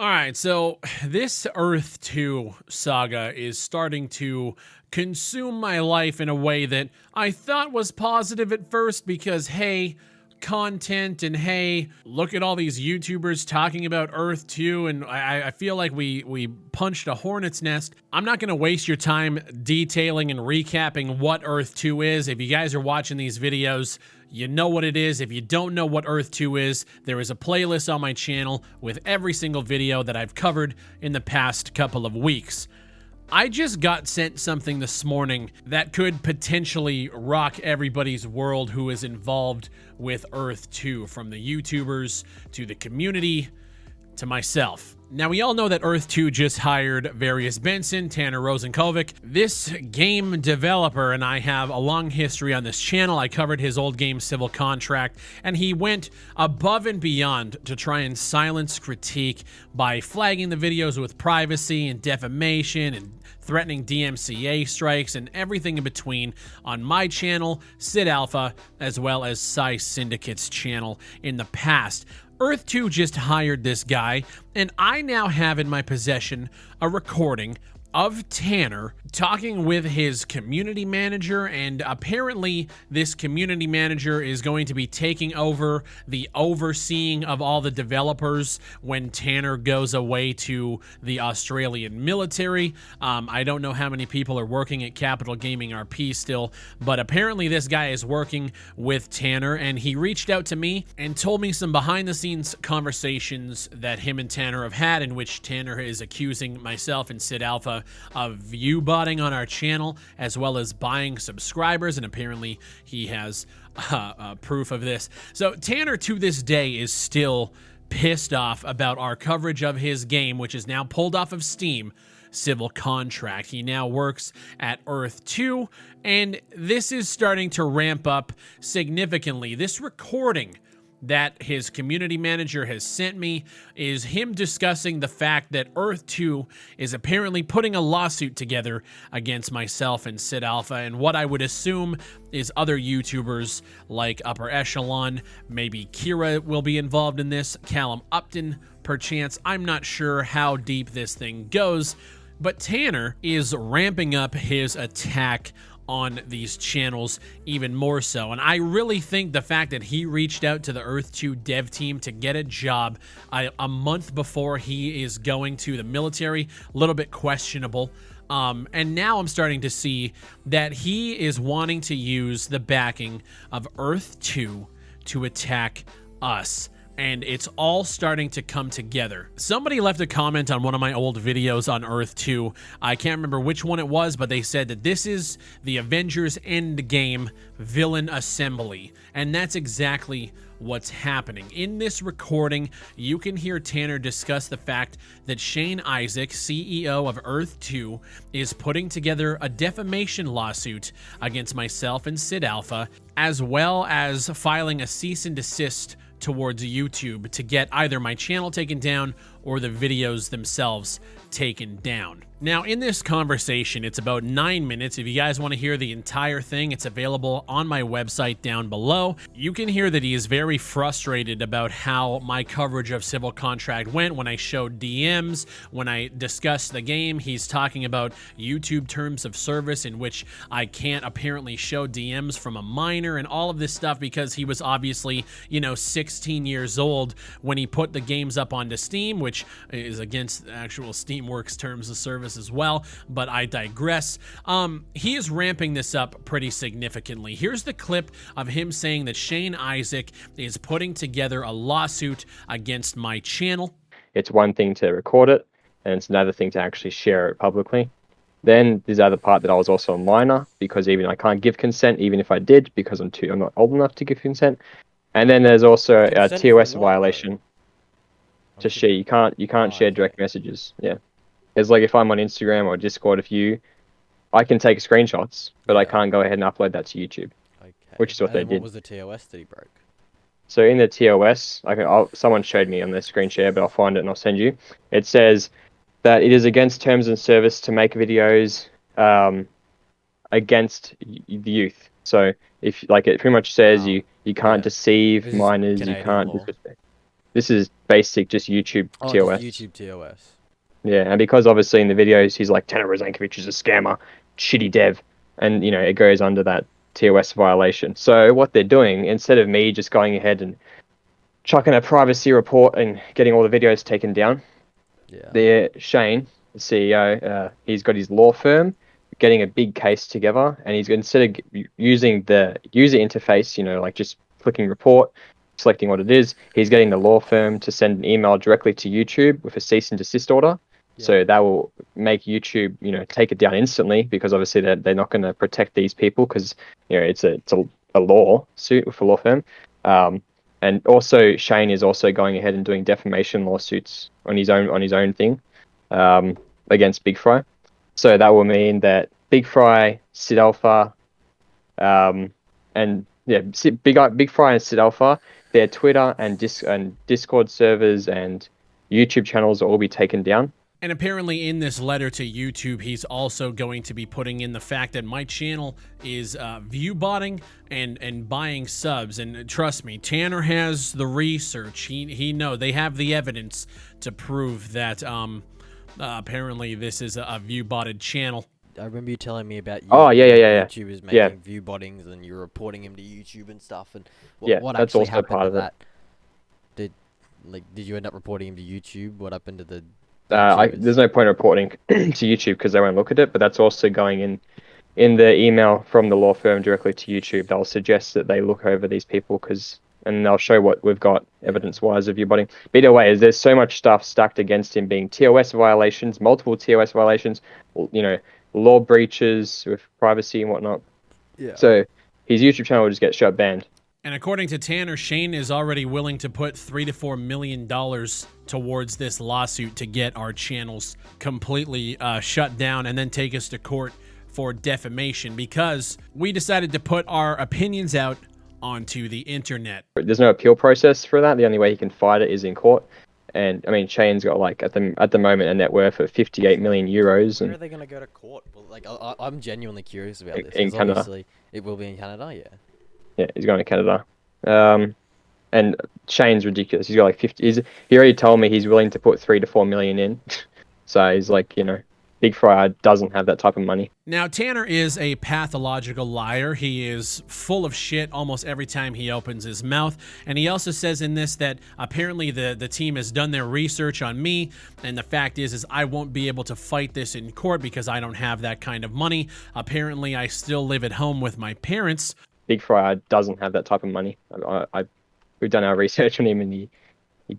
All right, so this Earth 2 saga is starting to consume my life in a way that I thought was positive at first because, hey, content and hey, look at all these YouTubers talking about Earth 2, and I feel like we punched a hornet's nest. I'm not going to waste your time detailing and recapping what Earth 2 is. If you guys are watching these videos, you know what it is. If you don't know what Earth 2 is, there is a playlist on my channel with every single video that I've covered in the past couple of weeks. I just got sent something this morning that could potentially rock everybody's world who is involved with Earth 2, from the YouTubers to the community to myself. Now, we all know that Earth 2 just hired Various Benson, Tanner Rosenkovic. This game developer and I have a long history on this channel. I covered his old game Civil Contract, and he went above and beyond to try and silence critique by flagging the videos with privacy and defamation and threatening DMCA strikes and everything in between on my channel, Sidalpha, as well as Psy Syndicate's channel in the past. Earth 2 just hired this guy, and I now have in my possession a recording of Tanner talking with his community manager, and apparently this community manager is going to be taking over the overseeing of all the developers when Tanner goes away to the Australian military. I don't know how many people are working at Capital Gaming RP still, but apparently this guy is working with Tanner, and he reached out to me and told me some behind the scenes conversations that him and Tanner have had, in which Tanner is accusing myself and Sidalpha of view-botting on our channel, as well as buying subscribers, and apparently he has proof of this. So Tanner, to this day, is still pissed off about our coverage of his game, which is now pulled off of Steam, Civil Contract. He now works at Earth 2, and this is starting to ramp up significantly. This recording that his community manager has sent me is him discussing the fact that Earth 2 is apparently putting a lawsuit together against myself and Sidalpha, and what I would assume is other YouTubers like Upper Echelon. Maybe Kira will be involved in this, Callum Upton, perchance. I'm not sure how deep this thing goes, but Tanner is ramping up his attack on these channels even more so. And I really think the fact that he reached out to the Earth 2 dev team to get a job a month before he is going to the military, a little bit questionable. And now I'm starting to see that he is wanting to use the backing of Earth 2 to attack us. And it's all starting to come together. Somebody left a comment on one of my old videos on Earth 2. I can't remember which one it was, but they said that this is the Avengers Endgame villain assembly. And that's exactly what's happening. In this recording, you can hear Tanner discuss the fact that Shane Isaac, CEO of Earth 2, is putting together a defamation lawsuit against myself and Sidalpha, as well as filing a cease and desist towards YouTube to get either my channel taken down or the videos themselves taken down. Now, in this conversation, it's about 9 minutes. If you guys want to hear the entire thing, it's available on my website down below. You can hear that he is very frustrated about how my coverage of Civil Contract went when I showed DMs, when I discussed the game. He's talking about YouTube terms of service, in which I can't apparently show DMs from a minor and all of this stuff, because he was obviously, 16 years old when he put the games up onto Steam, which is against actual Steamworks terms of service as well, but I digress. He is ramping this up pretty significantly. Here's the clip of him saying that Shane Isaac is putting together a lawsuit against my channel. It's one thing to record it, and it's another thing to actually share it publicly. Then there's the other part that I was also a minor, because even I can't give consent, even if I did, because I'm not old enough to give consent. And then there's also a TOS violation. To share, you can't share direct messages. Yeah, it's like if I'm on Instagram or Discord, I can take screenshots, but I can't go ahead and upload that to YouTube. Okay. Which is what they did. What was the TOS that he broke? So in the TOS, someone showed me on the screen share, but I'll find it and I'll send you. It says that it is against terms and service to make videos against the youth. So if it pretty much says you can't deceive minors, you can't disrespect. This is basic, just YouTube Oh, TOS. just YouTube TOS. Yeah, and because obviously in the videos he's like, Tanner Rosankovich is a scammer, shitty dev, and you know it goes under that TOS violation. So what they're doing, instead of me just going ahead and chucking a privacy report and getting all the videos taken down, Shane, the CEO, he's got his law firm getting a big case together, and he's instead of using the user interface, you know, like just clicking report, selecting what it is, he's getting the law firm to send an email directly to YouTube with a cease and desist order. Yeah. So that will make YouTube, you know, take it down instantly, because obviously they're not going to protect these people, because you know it's a law suit with a law firm. And also Shane is also going ahead and doing defamation lawsuits on his own thing against Bigfry. So that will mean that Bigfry, Sidalpha, and Bigfry and Sidalpha, their Twitter and Discord servers and YouTube channels will all be taken down. And apparently in this letter to YouTube, he's also going to be putting in the fact that my channel is view botting and buying subs. And trust me, Tanner has the research. He know they have the evidence to prove that apparently this is a view botted channel. I remember you telling me about YouTubers making view bottings and you're reporting him to YouTube and stuff. And what that's actually also happened part to of that? Did you end up reporting him to YouTube? What happened to the? There's no point reporting to YouTube because they won't look at it. But that's also going in the email from the law firm directly to YouTube. They'll suggest that they look over these people and they'll show what we've got evidence-wise of view botting. But either way, there's so much stuff stacked against him, being TOS violations, multiple TOS violations, you know, law breaches with privacy and whatnot. Yeah. So his YouTube channel will just get shut banned. And according to Tanner, Shane is already willing to put $3 to $4 million towards this lawsuit to get our channels completely shut down and then take us to court for defamation, because we decided to put our opinions out onto the internet. There's no appeal process for that. The only way he can fight it is in court. And I mean, Shane's got like at the moment a net worth of 58 million euros. Where are they going to go to court? Well, like I'm genuinely curious about this. In Canada. Obviously, it will be in Canada, yeah. Yeah, he's going to Canada. And Shane's ridiculous. He's got like 50. He already told me he's willing to put 3 to 4 million in. So he's like, you know, Bigfry doesn't have that type of money. Now, Tanner is a pathological liar. He is full of shit almost every time he opens his mouth. And he also says in this that apparently the team has done their research on me. And the fact is I won't be able to fight this in court because I don't have that kind of money. Apparently, I still live at home with my parents. Bigfry doesn't have that type of money. We've done our research on him, and he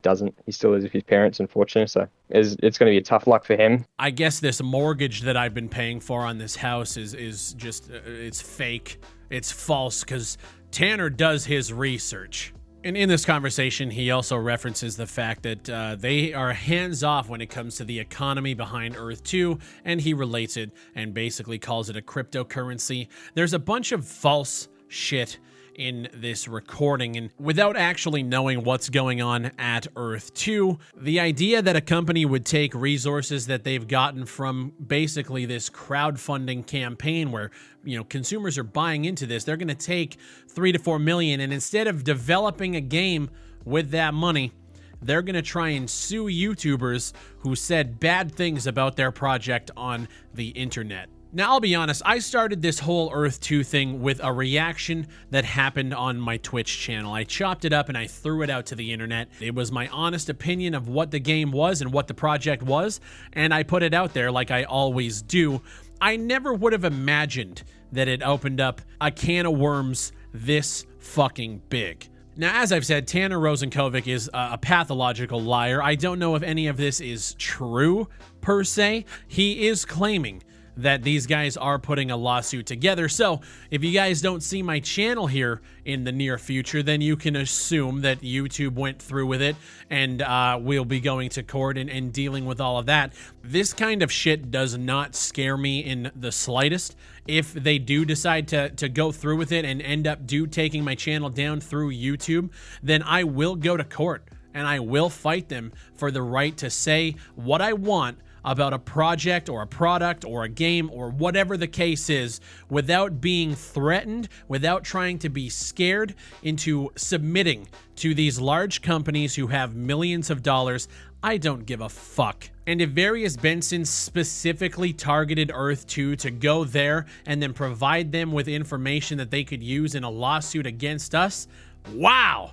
doesn't. He still lives with his parents, unfortunately. So it's going to be a tough luck for him. I guess this mortgage that I've been paying for on this house is just it's fake. It's false because Tanner does his research. And in this conversation, he also references the fact that they are hands-off when it comes to the economy behind Earth 2, and he relates it and basically calls it a cryptocurrency. There's a bunch of false shit in this recording, and without actually knowing what's going on at Earth 2, the idea that a company would take resources that they've gotten from basically this crowdfunding campaign where, you know, consumers are buying into this, they're going to take 3 to 4 million, and instead of developing a game with that money, they're going to try and sue YouTubers who said bad things about their project on the internet. Now, I'll be honest, I started this whole Earth 2 thing with a reaction that happened on my Twitch channel. I chopped it up and I threw it out to the internet. It was my honest opinion of what the game was and what the project was, and I put it out there like I always do. I never would have imagined that it opened up a can of worms this fucking big. Now, as I've said, Tanner Rosankovich is a pathological liar. I don't know if any of this is true, per se. He is claiming that these guys are putting a lawsuit together. So if you guys don't see my channel here in the near future, then you can assume that YouTube went through with it and we'll be going to court and dealing with all of that. This kind of shit does not scare me in the slightest. If they do decide to go through with it and end up taking my channel down through YouTube, then I will go to court and I will fight them for the right to say what I want about a project or a product or a game or whatever the case is without being threatened, without trying to be scared into submitting to these large companies who have millions of dollars, I don't give a fuck. And if Various Benson specifically targeted Earth 2 to go there and then provide them with information that they could use in a lawsuit against us, wow!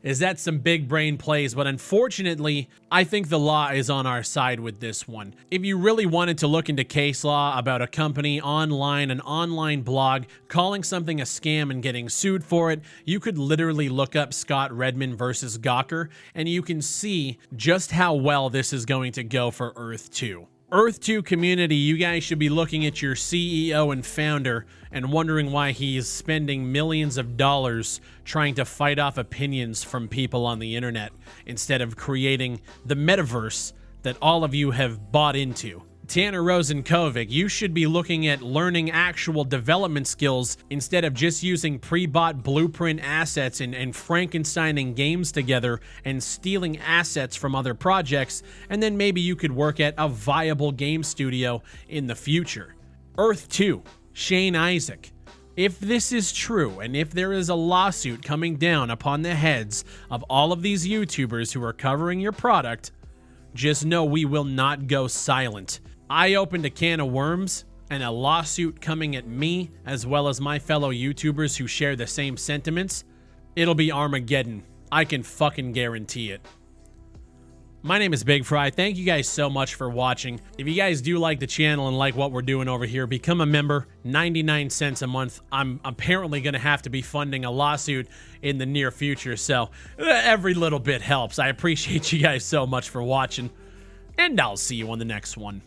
Is that some big brain plays? But unfortunately, I think the law is on our side with this one. If you really wanted to look into case law about a company online, an online blog, calling something a scam and getting sued for it, you could literally look up Scott Redmond versus Gawker, and you can see just how well this is going to go for Earth 2. Earth 2 community, you guys should be looking at your CEO and founder and wondering why he is spending millions of dollars trying to fight off opinions from people on the internet instead of creating the metaverse that all of you have bought into. Tanner Rosenkovic, you should be looking at learning actual development skills instead of just using pre-bought blueprint assets and Frankensteining games together and stealing assets from other projects, and then maybe you could work at a viable game studio in the future. Earth 2, Shane Isaac. If this is true, and if there is a lawsuit coming down upon the heads of all of these YouTubers who are covering your product, just know we will not go silent. I opened a can of worms, and a lawsuit coming at me, as well as my fellow YouTubers who share the same sentiments, it'll be Armageddon. I can fucking guarantee it. My name is Bigfry. Thank you guys so much for watching. If you guys do like the channel and like what we're doing over here, become a member, 99 cents a month. I'm apparently going to have to be funding a lawsuit in the near future, so every little bit helps. I appreciate you guys so much for watching, and I'll see you on the next one.